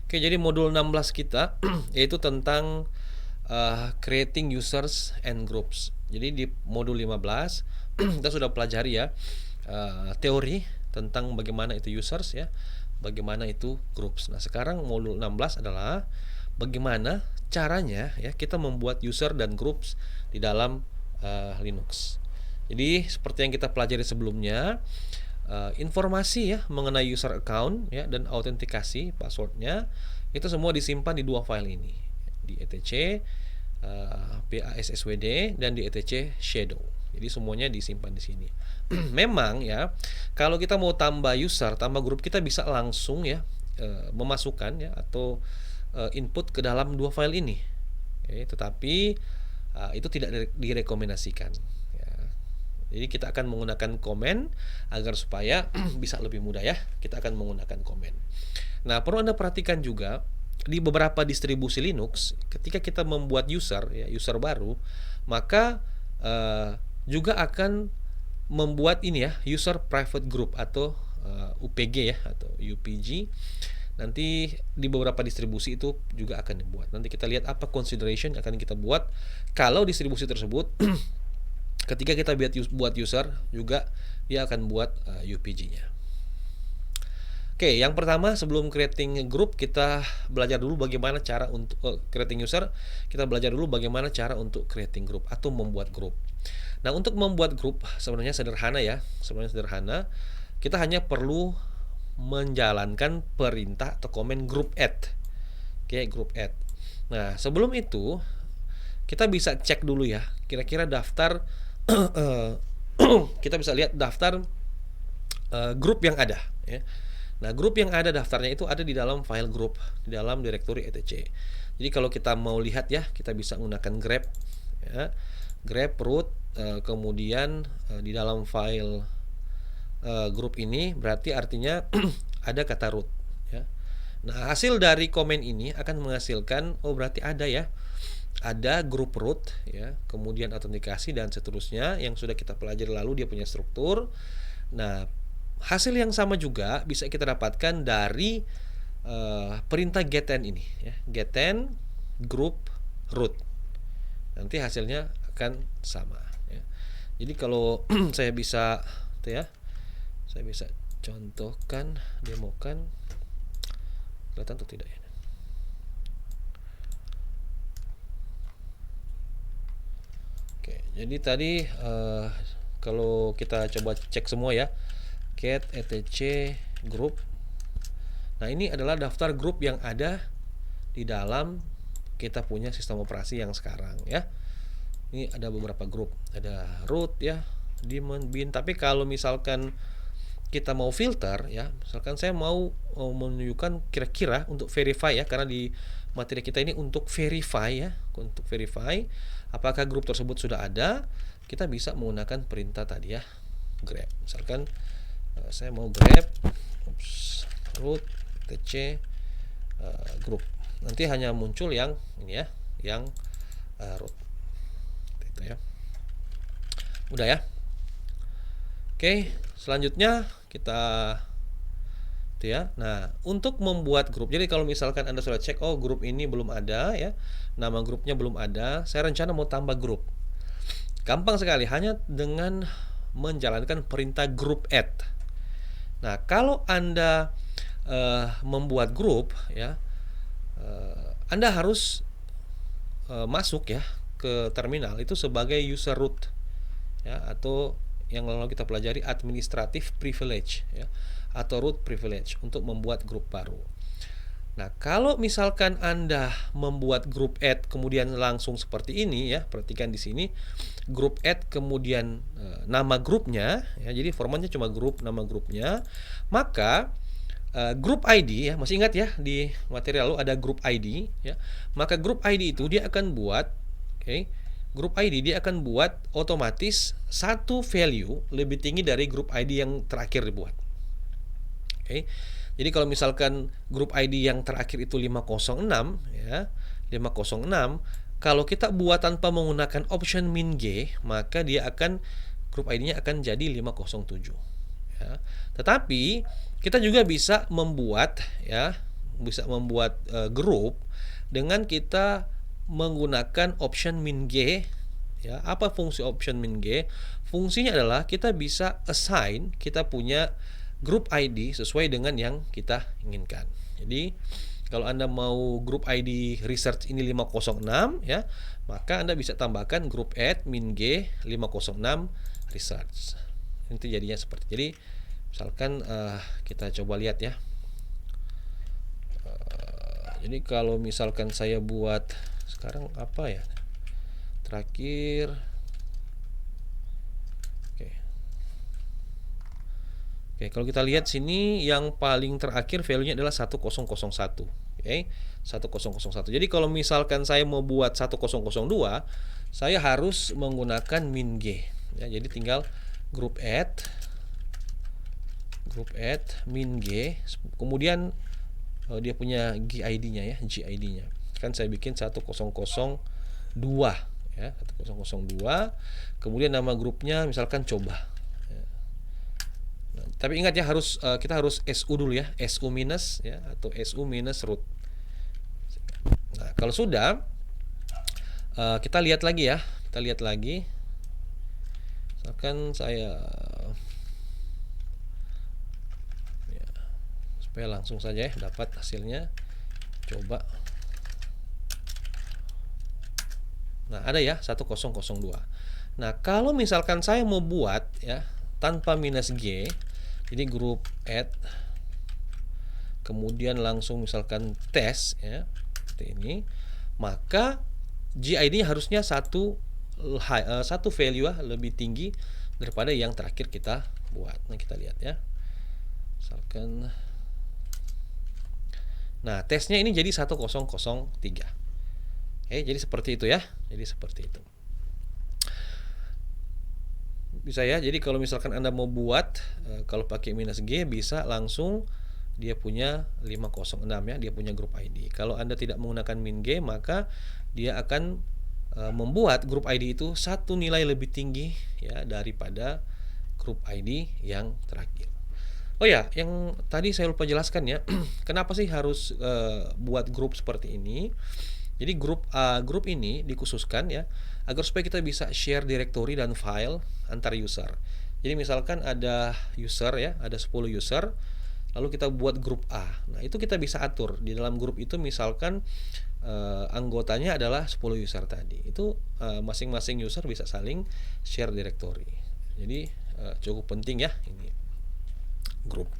Oke, jadi modul 16 kita yaitu tentang creating users and groups. Jadi di modul 15 kita sudah pelajari ya teori tentang bagaimana itu users ya, bagaimana itu groups. Nah, sekarang modul 16 adalah bagaimana caranya ya kita membuat user dan groups di dalam Linux. Jadi seperti yang kita pelajari sebelumnya, informasi ya mengenai user account ya dan autentikasi passwordnya itu semua disimpan di dua file ini, di etc passwd dan di etc shadow. Jadi semuanya disimpan di sini. Memang ya kalau kita mau tambah user, tambah grup, kita bisa langsung ya memasukkan ya atau input ke dalam dua file ini. Tetapi itu tidak direkomendasikan. Ya. Jadi kita akan menggunakan komen agar supaya bisa lebih mudah ya. Kita akan menggunakan komen. Nah, perlu Anda perhatikan juga di beberapa distribusi Linux, ketika kita membuat user ya, user baru, maka juga akan membuat ini ya, user private group atau UPG ya atau UPG. Nanti di beberapa distribusi itu juga akan dibuat. Nanti kita lihat apa consideration akan kita buat kalau distribusi tersebut ketika kita buat user juga dia akan buat UPG-nya. Oke, yang pertama sebelum creating group kita belajar dulu bagaimana cara untuk creating user. Kita belajar dulu bagaimana cara untuk creating group atau membuat grup. Nah, untuk membuat grup sebenarnya sederhana ya, sebenarnya sederhana. Kita hanya perlu menjalankan perintah atau komen group add. Oke, group add. Nah, sebelum itu kita bisa cek dulu ya, kira-kira daftar kita bisa lihat daftar grup yang ada ya. Nah, grup yang ada daftarnya itu ada di dalam file group, di dalam direktori etc. Jadi kalau kita mau lihat ya, kita bisa menggunakan grep ya. Grep root kemudian di dalam file grup ini berarti artinya ada kata root ya. Nah, hasil dari komen ini akan menghasilkan berarti ada ya. Ada grup root ya, kemudian autentikasi dan seterusnya yang sudah kita pelajari lalu, dia punya struktur. Nah, hasil yang sama juga bisa kita dapatkan dari perintah getN ini ya. getN group root. Nanti hasilnya akan sama ya. Jadi kalau saya bisa ya, saya bisa contohkan, demokan, kelihatan atau tidak ya. Oke, jadi tadi kalau kita coba cek semua ya, get etc group. Nah, ini adalah daftar grup yang ada di dalam kita punya sistem operasi yang sekarang ya. Ini ada beberapa grup, ada root ya, daemon, bin. Tapi kalau misalkan kita mau filter ya, misalkan saya mau menunjukkan kira-kira untuk verify ya, karena di materi kita ini untuk verify ya, untuk verify apakah grup tersebut sudah ada, kita bisa menggunakan perintah tadi ya, grep. Misalkan saya mau grep root tc group, nanti hanya muncul yang ini ya, yang root itu ya. Udah ya. Oke, selanjutnya kita itu ya. Nah, untuk membuat grup, jadi kalau misalkan Anda sudah cek grup ini belum ada ya, nama grupnya belum ada, saya rencana mau tambah grup. Gampang sekali, hanya dengan menjalankan perintah group add. Nah, kalau Anda membuat grup ya, Anda harus masuk ya ke terminal itu sebagai user root ya, atau yang lalu kita pelajari administrative privilege ya, atau root privilege untuk membuat grup baru. Nah, kalau misalkan Anda membuat grup add kemudian langsung seperti ini ya, perhatikan di sini grup add kemudian nama grupnya ya, jadi formatnya cuma grup, nama grupnya, maka grup ID ya, masih ingat ya di materi lalu ada grup ID ya, maka grup ID itu dia akan buat grup ID dia akan buat otomatis satu value lebih tinggi dari grup ID yang terakhir dibuat. Jadi kalau misalkan grup ID yang terakhir itu 506 ya, 506, kalau kita buat tanpa menggunakan option min G, maka dia akan grup ID-nya akan jadi 507 ya. Tetapi kita juga bisa membuat ya, membuat grup dengan kita menggunakan option min g. Ya, apa fungsi option min g? Fungsinya adalah kita bisa assign kita punya group ID sesuai dengan yang kita inginkan. Jadi kalau Anda mau group ID research ini 506 ya, maka Anda bisa tambahkan group add min g 506 research. Nanti jadinya seperti. Jadi misalkan kita coba lihat ya. Jadi kalau misalkan saya buat sekarang apa ya? Terakhir Oke, kalau kita lihat sini yang paling terakhir value-nya adalah 1001. Oke, 1001. Jadi kalau misalkan saya mau buat 1002, saya harus menggunakan min g. Ya, jadi tinggal group add min g, kemudian dia punya GID-nya ya, GID-nya. Kan saya bikin 1002 ya, 1002. Kemudian nama grupnya misalkan coba. Tapi ingat ya, kita harus SU dulu ya, SU minus ya, atau SU minus root. Nah, kalau sudah kita lihat lagi ya, misalkan saya ya, supaya langsung saja ya dapat hasilnya, coba. Nah, ada ya 1002. Nah, kalau misalkan saya mau buat ya tanpa minus G, jadi grup add, kemudian langsung misalkan tes ya, seperti ini, maka GID-nya harusnya satu value lebih tinggi daripada yang terakhir kita buat. Nah, kita lihat ya, misalkan, nah tesnya ini jadi 1003. Jadi seperti itu ya, bisa ya. Jadi kalau misalkan Anda mau buat kalau pakai minus G, bisa langsung dia punya 506 ya, dia punya grup ID. Kalau Anda tidak menggunakan min G, maka dia akan membuat grup ID itu satu nilai lebih tinggi ya daripada grup ID yang terakhir. Oh ya, yang tadi saya lupa jelaskan ya, kenapa sih harus buat grup seperti ini? Jadi grup ini dikhususkan ya agar supaya kita bisa share directory dan file antar user. Jadi misalkan ada user ya, ada 10 user, lalu kita buat grup A. Nah, itu kita bisa atur di dalam grup itu, misalkan anggotanya adalah 10 user tadi. Itu masing-masing user bisa saling share directory. Jadi cukup penting ya ini grup.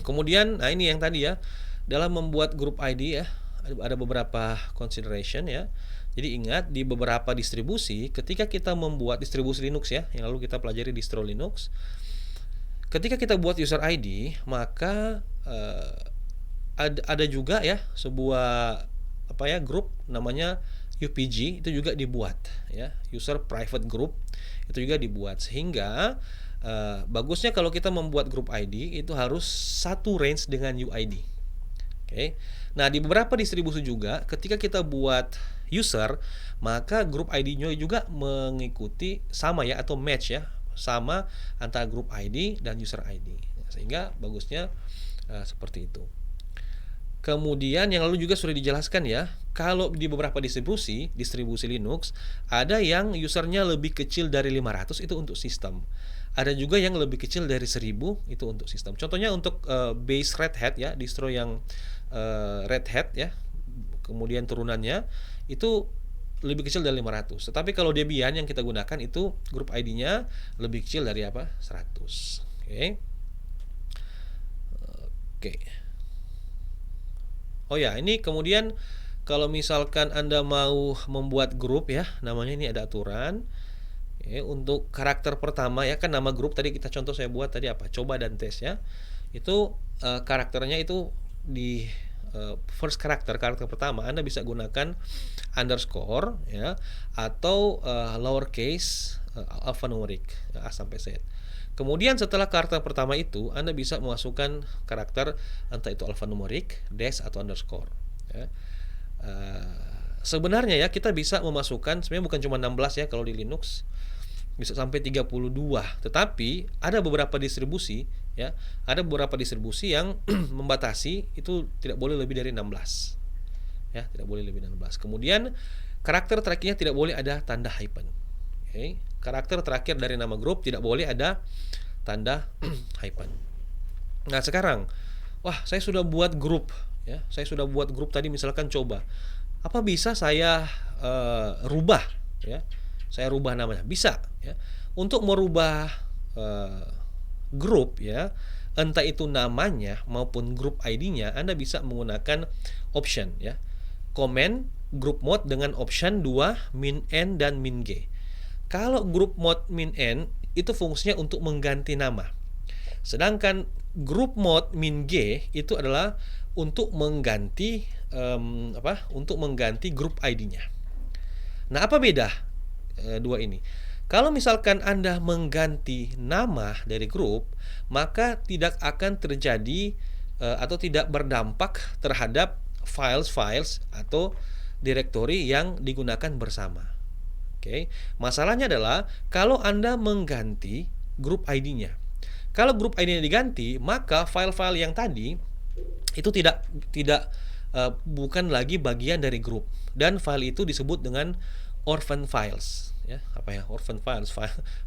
Kemudian nah ini yang tadi ya, dalam membuat grup ID ya, ada beberapa consideration ya. Jadi ingat, di beberapa distribusi, ketika kita membuat distribusi Linux ya, yang lalu kita pelajari distro Linux, ketika kita buat user ID, maka ada juga ya sebuah grup namanya UPG, itu juga dibuat ya, user private group itu juga dibuat, sehingga bagusnya kalau kita membuat grup ID itu harus satu range dengan UID. Oke. Nah, di beberapa distribusi juga ketika kita buat user, maka grup ID-nya juga mengikuti sama ya, atau match ya, sama antara grup ID dan user ID. Sehingga bagusnya seperti itu. Kemudian yang lalu juga sudah dijelaskan ya, kalau di beberapa distribusi Linux, ada yang usernya lebih kecil dari 500, itu untuk sistem. Ada juga yang lebih kecil dari 1000, itu untuk sistem. Contohnya untuk base Red Hat ya, distro yang Red Hat ya, kemudian turunannya itu lebih kecil dari 500. Tetapi kalau Debian yang kita gunakan itu grup ID-nya lebih kecil dari 100. Oke. Oh ya, ini kemudian kalau misalkan Anda mau membuat grup ya, namanya ini ada aturan. Untuk karakter pertama ya, kan nama grup tadi kita contoh saya buat tadi apa? Coba dan tes ya. Itu karakternya itu di first karakter pertama Anda bisa gunakan underscore ya, atau lowercase alphanumeric A sampai Z. Kemudian setelah karakter pertama itu Anda bisa memasukkan karakter entah itu alphanumeric, dash atau underscore ya. Sebenarnya ya kita bisa memasukkan, sebenarnya bukan cuma 16 ya, kalau di Linux bisa sampai 32. Tetapi ada beberapa distribusi ya. Ada beberapa distribusi yang membatasi itu tidak boleh lebih dari 16. Ya, tidak boleh lebih dari 16. Kemudian karakter terakhirnya tidak boleh ada tanda hyphen. Oke. Karakter terakhir dari nama grup tidak boleh ada tanda hyphen. Nah, sekarang saya sudah buat grup ya. Saya sudah buat grup tadi, misalkan coba. Apa bisa saya rubah ya? Saya rubah namanya. Bisa ya. Untuk merubah grup ya, entah itu namanya maupun grup ID-nya, Anda bisa menggunakan option ya. Comment group mode dengan option 2 min n dan min g. Kalau group mode min n itu fungsinya untuk mengganti nama. Sedangkan group mode min g itu adalah untuk mengganti untuk mengganti grup ID-nya. Nah, apa beda dua ini? Kalau misalkan Anda mengganti nama dari grup, maka tidak akan terjadi atau tidak berdampak terhadap files atau direktori yang digunakan bersama. Oke. Masalahnya adalah kalau Anda mengganti grup ID-nya. Kalau grup ID-nya diganti, maka file-file yang tadi itu tidak bukan lagi bagian dari grup, dan file itu disebut dengan orphan files ya. Apa ya orphan files?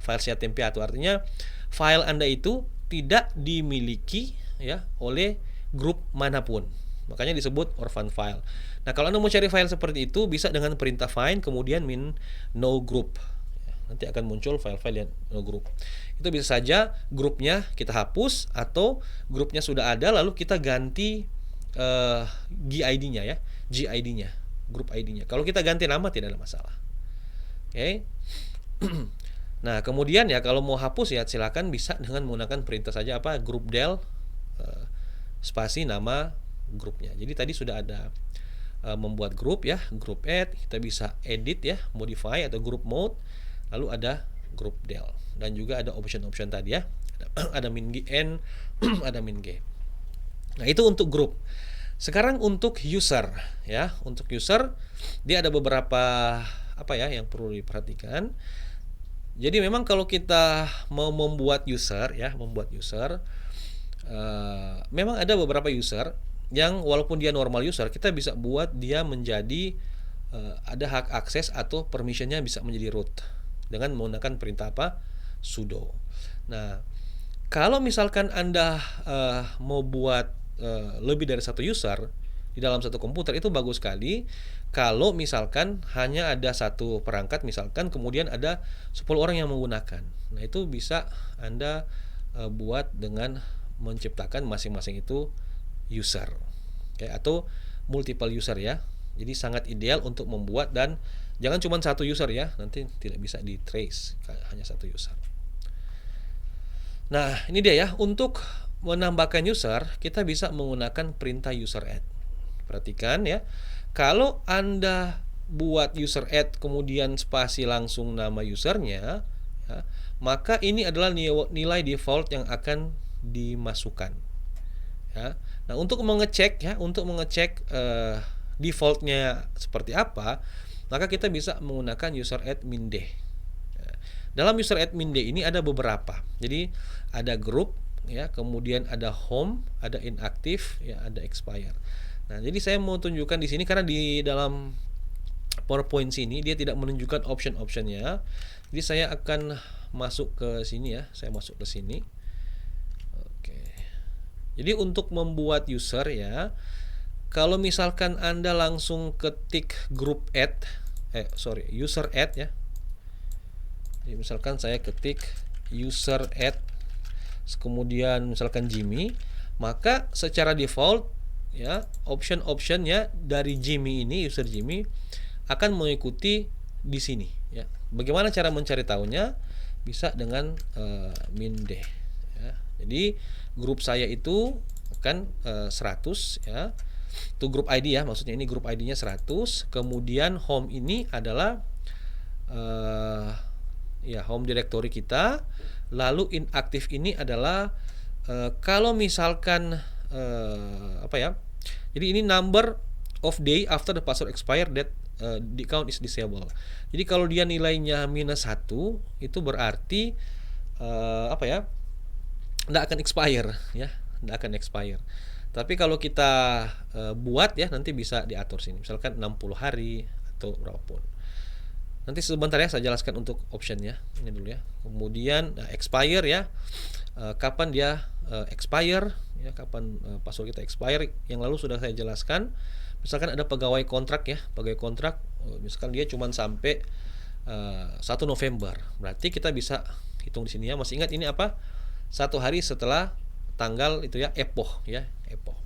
Filesnya tempiato, artinya file Anda itu tidak dimiliki ya oleh grup manapun, makanya disebut orphan file. Nah, kalau Anda mau cari file seperti itu, bisa dengan perintah find kemudian min no group. Nanti akan muncul file-file yang no group. Itu bisa saja grupnya kita hapus, atau grupnya sudah ada lalu kita ganti GID-nya ya, GID-nya, grup ID-nya. Kalau kita ganti nama tidak ada masalah. Oke. Nah, kemudian ya kalau mau hapus ya silakan bisa dengan menggunakan perintah saja group del spasi nama grupnya. Jadi tadi sudah ada membuat grup ya, group add, kita bisa edit ya, modify atau group mode. Lalu ada group del, dan juga ada option-option tadi ya. Ada min n, ada min g. Nah, itu untuk grup. Sekarang untuk user ya. Untuk user dia ada beberapa yang perlu diperhatikan. Jadi memang kalau kita mau membuat user ya, memang ada beberapa user yang walaupun dia normal user, kita bisa buat dia menjadi ada hak akses atau permissionnya bisa menjadi root dengan menggunakan perintah sudo. Nah, kalau misalkan Anda mau buat lebih dari satu user di dalam satu komputer, itu bagus sekali kalau misalkan hanya ada satu perangkat, misalkan kemudian ada 10 orang yang menggunakan. Nah, itu bisa Anda buat dengan menciptakan masing-masing itu user. Oke, atau multiple user ya. Jadi sangat ideal untuk membuat, dan jangan cuma satu user ya, nanti tidak bisa di trace, hanya satu user. Nah, ini dia ya, untuk menambahkan user kita bisa menggunakan perintah user add. Perhatikan ya, kalau Anda buat user add kemudian spasi langsung nama usernya ya, maka ini adalah nilai default yang akan dimasukkan ya. Nah, untuk mengecek defaultnya seperti apa, maka kita bisa menggunakan user add min d. Dalam user add min d ini ada beberapa. Jadi ada group ya, kemudian ada home, ada inactive ya, ada expire. Nah, jadi saya mau tunjukkan di sini karena di dalam PowerPoint sini dia tidak menunjukkan option-optionnya. Jadi saya akan masuk ke sini ya. Saya masuk ke sini. Oke. Jadi untuk membuat user ya, kalau misalkan Anda langsung ketik user add ya. Jadi misalkan saya ketik user add kemudian misalkan Jimmy, maka secara default ya option-optionnya dari Jimmy ini, user Jimmy akan mengikuti di sini ya. Bagaimana cara mencari tahunya? Bisa dengan min d ya. Jadi grup saya itu akan 100 ya. Itu grup ID ya, maksudnya ini grup ID-nya 100. Kemudian home ini adalah home directory kita. Lalu inactive ini adalah kalau misalkan jadi ini number of day after the password expire that the account is disabled. Jadi kalau dia nilainya -1, itu berarti nggak akan expire ya, nggak akan expire. Tapi kalau kita buat ya, nanti bisa diatur sini, misalkan 60 hari atau berapapun. Nanti sebentar ya, saya jelaskan untuk optionnya ini dulu ya. Kemudian expire ya, kapan dia expire ya, kapan password kita expire, yang lalu sudah saya jelaskan. Misalkan ada pegawai kontrak ya, pegawai kontrak misalkan dia cuma sampai 1 November, berarti kita bisa hitung di sini ya. Masih ingat ini apa? 1 hari setelah tanggal itu ya, epoch ya, epoch.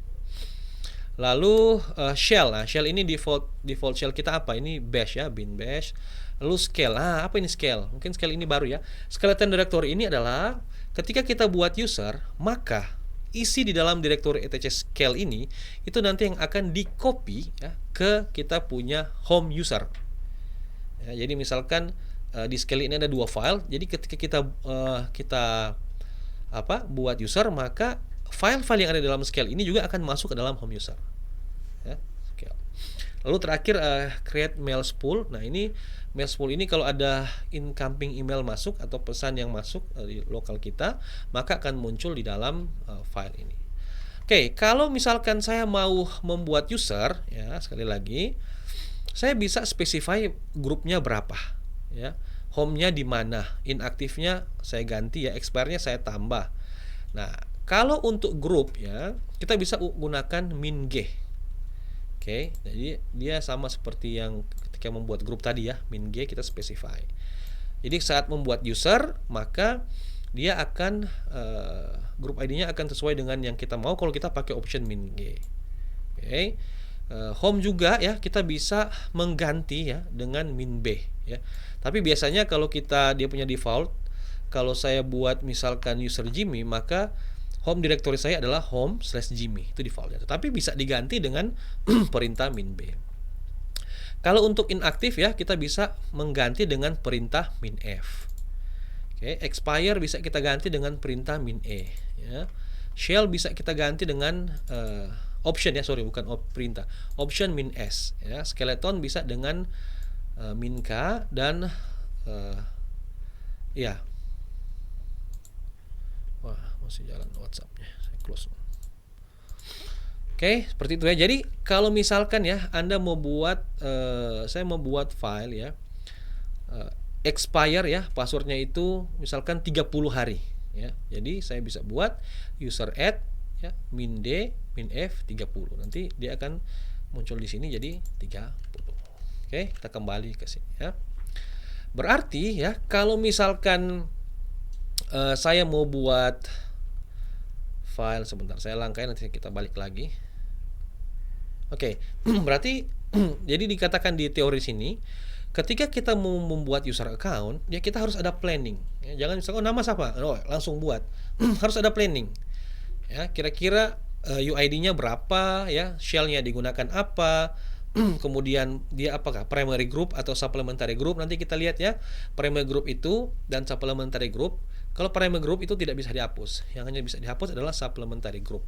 Lalu shell. Nah, shell ini default shell kita apa? Ini bash ya, bin bash. Lalu scale. Apa ini scale? Mungkin scale ini baru ya. Skeleton directory ini adalah ketika kita buat user, maka isi di dalam directory etc scale ini itu nanti yang akan di copy ya, ke kita punya home user. Ya, jadi misalkan di scale ini ada 2 file. Jadi ketika kita buat user, maka file-file yang ada dalam scale ini juga akan masuk ke dalam home user ya, scale. Lalu terakhir create mail spool. Nah, ini mail spool ini kalau ada incoming email masuk atau pesan yang masuk di lokal kita, maka akan muncul di dalam file ini. Oke, kalau misalkan saya mau membuat user ya, sekali lagi saya bisa specify grupnya berapa ya, home-nya di mana, inaktifnya saya ganti ya, expire-nya saya tambah. Nah, kalau untuk grup ya, kita bisa gunakan min g. Oke, jadi dia sama seperti yang ketika membuat grup tadi ya, min g kita specify. Jadi saat membuat user, maka dia akan grup ID-nya akan sesuai dengan yang kita mau kalau kita pakai option min g. Oke. Home juga ya, kita bisa mengganti ya dengan min b ya. Tapi biasanya kalau dia punya default, kalau saya buat misalkan user Jimmy, maka home directory saya adalah home/Jimmy, itu defaultnya. Tapi bisa diganti dengan perintah min b. Kalau untuk inaktif ya, kita bisa mengganti dengan perintah min f. Oke, expire bisa kita ganti dengan perintah min e ya. Shell bisa kita ganti dengan option ya, bukan perintah. Option min s ya. Skeleton bisa dengan min k dan ya. Wah, masih jalan WhatsApp-nya. Saya close. Oke, seperti itu ya. Jadi kalau misalkan ya Anda mau buat saya mau buat file ya, expire ya, passwordnya itu misalkan 30 hari ya. Jadi saya bisa buat user add ya, min d min f 30. Nanti dia akan muncul di sini jadi 30. Oke, kita kembali ke sini ya. Berarti ya, kalau misalkan saya mau buat file, sebentar saya langkain, nanti kita balik lagi. Oke, berarti jadi dikatakan di teori sini, ketika kita mau membuat user account, ya kita harus ada planning. Ya, jangan misalkan nama siapa, langsung buat. Harus ada planning. Ya, kira-kira UID-nya berapa, ya, shell-nya digunakan apa, kemudian dia apakah primary group atau supplementary group. Nanti kita lihat ya, primary group itu dan supplementary group. Kalau primary group itu tidak bisa dihapus, yang hanya bisa dihapus adalah supplementary group.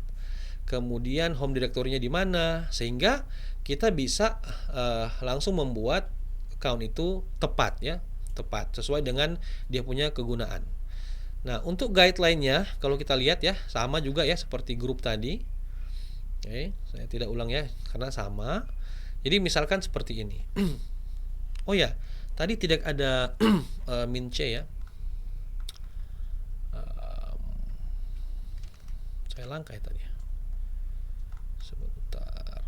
Kemudian home directory-nya di mana, sehingga kita bisa langsung membuat account itu tepat ya, tepat sesuai dengan dia punya kegunaan. Nah, untuk guideline-nya kalau kita lihat ya, sama juga ya seperti grup tadi. Oke, saya tidak ulang ya karena sama. Jadi misalkan seperti ini. Oh ya, tadi tidak ada min c ya. Saya langkai tadi. Sebentar.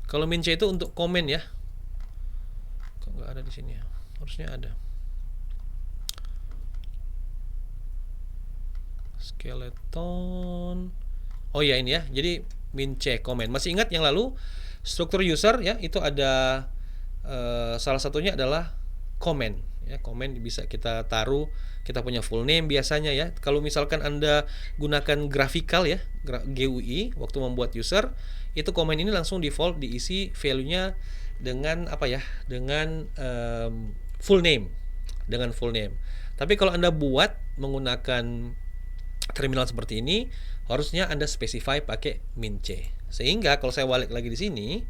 Kalau min c itu untuk komen ya. Kok nggak ada di sini ya? Harusnya ada. Skeleton. Oh ya, ini ya. Jadi min c komen. Masih ingat yang lalu struktur user ya, itu ada salah satunya adalah comment ya. Comment bisa kita taruh, kita punya full name biasanya ya. Kalau misalkan Anda gunakan graphical ya, GUI waktu membuat user, itu comment ini langsung default diisi value-nya dengan apa ya? Dengan full name, dengan full name. Tapi kalau Anda buat menggunakan terminal seperti ini, harusnya Anda specify pakai min C. Sehingga kalau saya balik lagi di sini,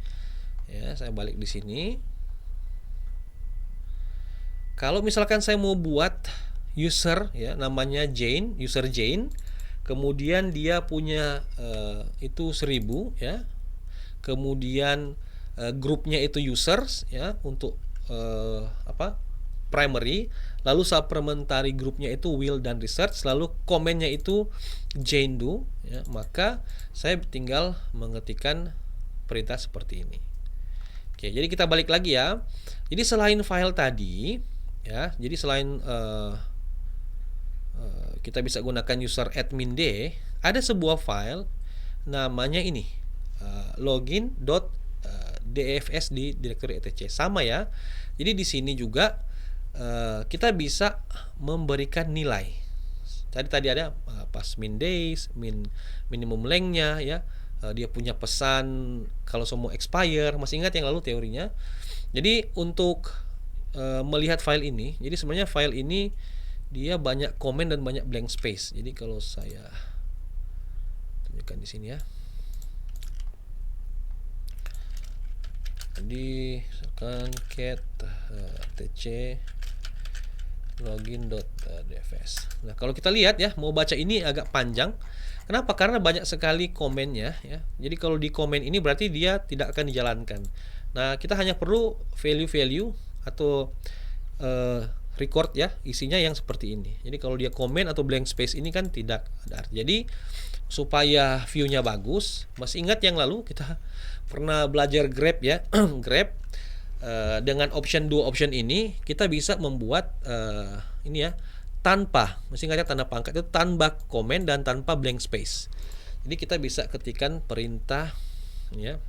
ya, saya balik di sini. Kalau misalkan saya mau buat user, ya, namanya Jane, user Jane, kemudian dia punya itu 1000, ya. Kemudian grupnya itu users, ya, untuk primary, lalu supplementary grupnya itu will dan research, lalu komennya itu Jane do, ya, maka saya tinggal mengetikkan perintah seperti ini. Oke, jadi kita balik lagi ya. Jadi selain file tadi, ya, jadi selain kita bisa gunakan user admin d, ada sebuah file namanya ini login.dfs di directory etc. Sama ya. Jadi di sini juga kita bisa memberikan nilai. Tadi ada pas min days, minimum length-nya, ya. Dia punya pesan kalau semua expire. Masih ingat yang lalu teorinya? Jadi untuk melihat file ini, jadi sebenarnya file ini dia banyak komen dan banyak blank space. Jadi kalau saya tunjukkan di sini ya. Jadi misalkan cat tc login.dfs. Nah, kalau kita lihat ya, mau baca ini agak panjang. Kenapa? Karena banyak sekali komennya, ya. Jadi kalau di komen ini berarti dia tidak akan dijalankan. Nah, kita hanya perlu value-value atau record, ya, isinya yang seperti ini. Jadi kalau dia komen atau blank space ini kan tidak ada arti. Jadi supaya view-nya bagus, masih ingat yang lalu kita pernah belajar grep, ya. Grep dengan dua option ini kita bisa membuat ini ya, tanpa, masih ingat ya, tanda pangkat itu tanpa komen dan tanpa blank space. Jadi kita bisa ketikkan perintah, ya,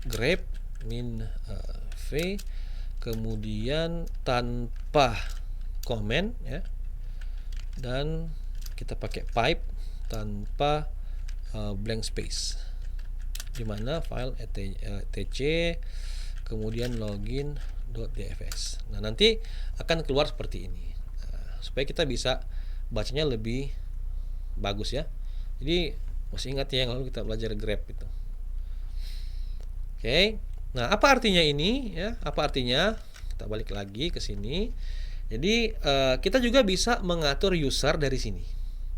grep min v, kemudian tanpa komen, ya, dan kita pakai pipe tanpa blank space, di mana file etc kemudian login.dfs. Nah, nanti akan keluar seperti ini. Nah, supaya kita bisa bacanya lebih bagus, ya. Jadi masih ingat ya yang lalu kita belajar grep itu. Oke. Nah, apa artinya ini, ya? Apa artinya? Kita balik lagi ke sini. Jadi kita juga bisa mengatur user dari sini,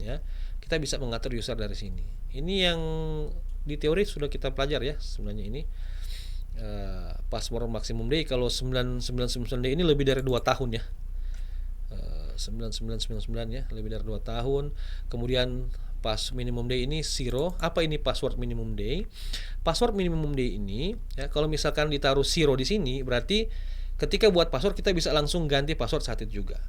ya. Kita bisa mengatur user dari sini. Ini yang di teori sudah kita pelajari, ya, sebenarnya ini password maksimum day. Kalau 9999 day ini lebih dari 2 tahun, ya. 9999, ya, lebih dari 2 tahun. Kemudian pas minimum day ini 0. Apa ini password minimum day? Password minimum day ini, ya, kalau misalkan ditaruh 0 di sini, berarti ketika buat password kita bisa langsung ganti password saat itu juga.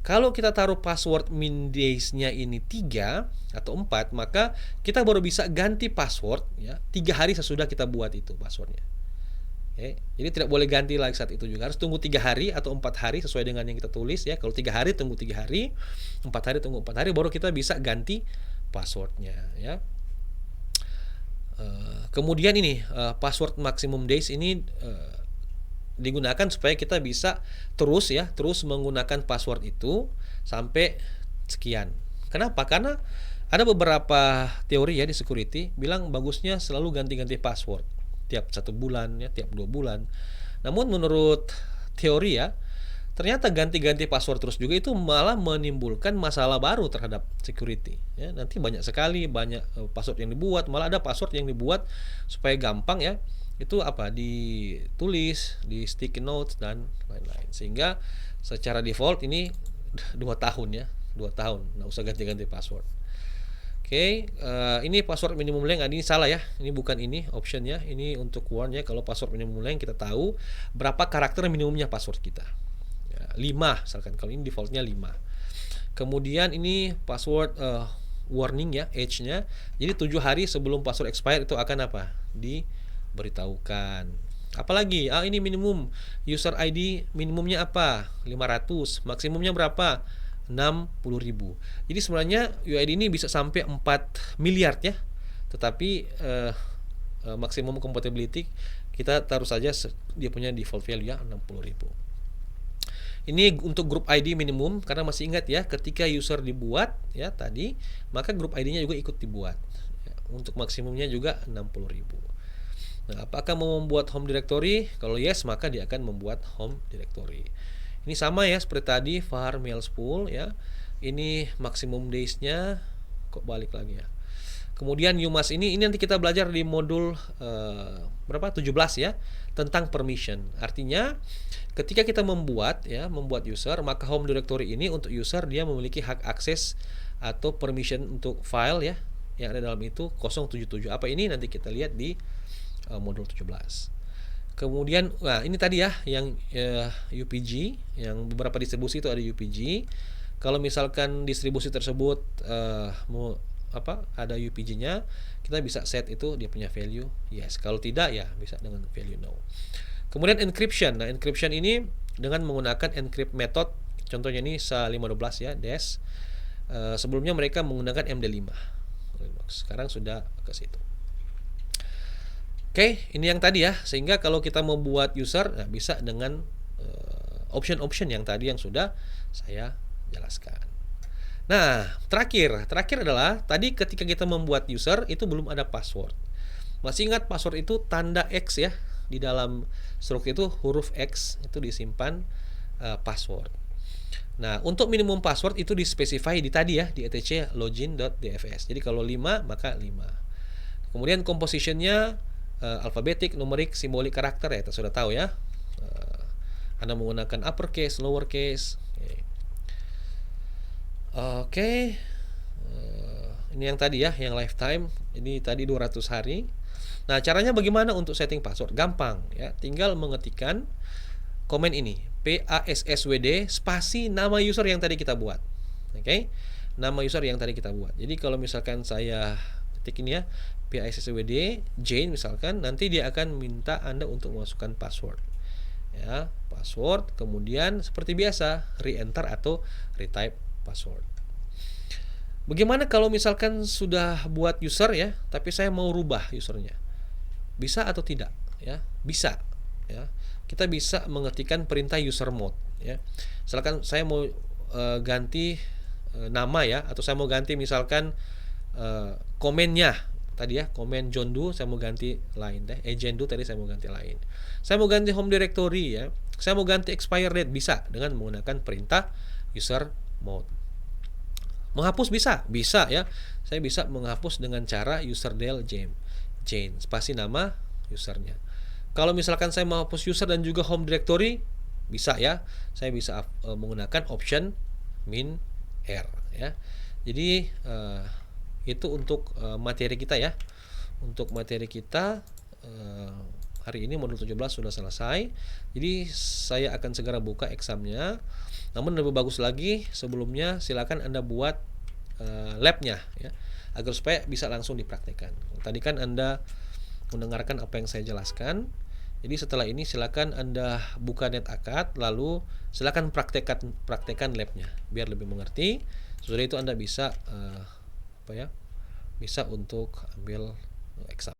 Kalau kita taruh password min days-nya ini 3 atau 4, maka kita baru bisa ganti password, ya, 3 hari sesudah kita buat itu passwordnya. Oke. Jadi tidak boleh ganti lagi saat itu juga. Harus tunggu 3 hari atau 4 hari sesuai dengan yang kita tulis, ya. Kalau 3 hari tunggu 3 hari, 4 hari tunggu 4 hari, baru kita bisa ganti passwordnya, ya. Kemudian ini password maximum days ini digunakan supaya kita bisa terus menggunakan password itu sampai sekian. Kenapa? Karena ada beberapa teori, ya, di security bilang bagusnya selalu ganti-ganti password tiap 1 bulan, ya, tiap 2 bulan. Namun menurut teori, ya, ternyata ganti-ganti password terus juga itu malah menimbulkan masalah baru terhadap security, ya. Nanti banyak sekali password yang dibuat, malah ada password yang dibuat supaya gampang, ya, itu ditulis di sticky notes dan lain-lain, sehingga secara default ini 2 tahun, ya, 2 tahun nggak usah ganti-ganti password. Oke, ini password minimum length. Ini salah, ya, ini bukan ini optionnya, ini untuk warn, ya. Kalau password minimum length kita tahu berapa karakter minimumnya password kita, ya, 5 misalkan. Kalau ini defaultnya 5. Kemudian ini password warning, ya, age-nya. Jadi 7 hari sebelum password expire itu akan beritahukan. Apalagi ini minimum user ID minimumnya apa? 500. Maksimumnya berapa? 60.000. Jadi sebenarnya UID ini bisa sampai 4 miliar, ya. Tetapi maksimum compatibility kita taruh saja dia punya default value, ya, 60.000. Ini untuk grup ID minimum, karena masih ingat ya, ketika user dibuat ya tadi, maka grup ID-nya juga ikut dibuat. Ya, untuk maksimumnya juga 60.000. Nah, apakah mau membuat home directory? Kalau yes, maka dia akan membuat home directory. Ini sama ya seperti tadi, var mail spool ya. Ini maksimum days-nya, kok balik lagi ya. Kemudian UMAS ini nanti kita belajar di modul berapa? 17 ya, tentang permission. Artinya ketika kita membuat user, maka home directory ini untuk user dia memiliki hak akses atau permission untuk file ya yang ada dalam itu 077. Apa ini nanti kita lihat di modul 17. Kemudian ini tadi ya yang UPG, yang beberapa distribusi itu ada UPG. Kalau misalkan distribusi tersebut ada UPG-nya, kita bisa set itu dia punya value yes. Kalau tidak ya bisa dengan value no. Kemudian encryption. Nah, encryption ini dengan menggunakan encrypt method. Contohnya ini SHA-512 ya, DES. Sebelumnya mereka menggunakan MD5. Sekarang sudah ke situ. Oke, ini yang tadi ya. Sehingga kalau kita membuat user, bisa dengan option-option yang tadi yang sudah saya jelaskan. Nah, terakhir adalah tadi ketika kita membuat user itu belum ada password. Masih ingat password itu tanda X ya, di dalam struktur itu huruf X itu disimpan password. Nah, untuk minimum password itu dispesify di tadi ya, di etc login.dfs. Jadi kalau 5 maka 5. Kemudian compositionnya alfabetik, numerik, simbolik, karakter ya, kita sudah tahu ya. Anda menggunakan uppercase, lowercase. Oke. Ini yang tadi ya, yang lifetime. Ini tadi 200 hari. Nah, caranya bagaimana untuk setting password? Gampang ya. Tinggal mengetikkan komen ini, PASSWD spasi nama user yang tadi kita buat. Oke. Nama user yang tadi kita buat. Jadi kalau misalkan saya ketik ini ya, PASSWD Jane misalkan, nanti dia akan minta Anda untuk memasukkan password. Ya, password, kemudian seperti biasa re-enter atau retype password. Bagaimana kalau misalkan sudah buat user ya, tapi saya mau rubah usernya? Bisa atau tidak? Ya, bisa. Ya, kita bisa mengetikkan perintah user mode. Ya, misalkan saya mau ganti nama ya, atau saya mau ganti misalkan komennya tadi ya, komen John Doe saya mau ganti lain deh, agent Doe tadi saya mau ganti lain. Saya mau ganti home directory ya, saya mau ganti expire date, bisa dengan menggunakan perintah user mode. Menghapus bisa ya. Saya bisa menghapus dengan cara userdel Jane spasi nama usernya. Kalau misalkan saya mau hapus user dan juga home directory, bisa ya. Saya bisa menggunakan option min r ya. Jadi itu untuk materi kita ya. Untuk materi kita hari ini modul 17 sudah selesai. Jadi saya akan segera buka examnya. Namun lebih bagus lagi sebelumnya silakan Anda buat labnya ya, agar supaya bisa langsung dipraktekkan. Tadi kan Anda mendengarkan apa yang saya jelaskan. Jadi setelah ini silakan Anda buka NetAcad, lalu silakan praktekkan labnya biar lebih mengerti. Sesudah itu Anda bisa bisa untuk ambil exam.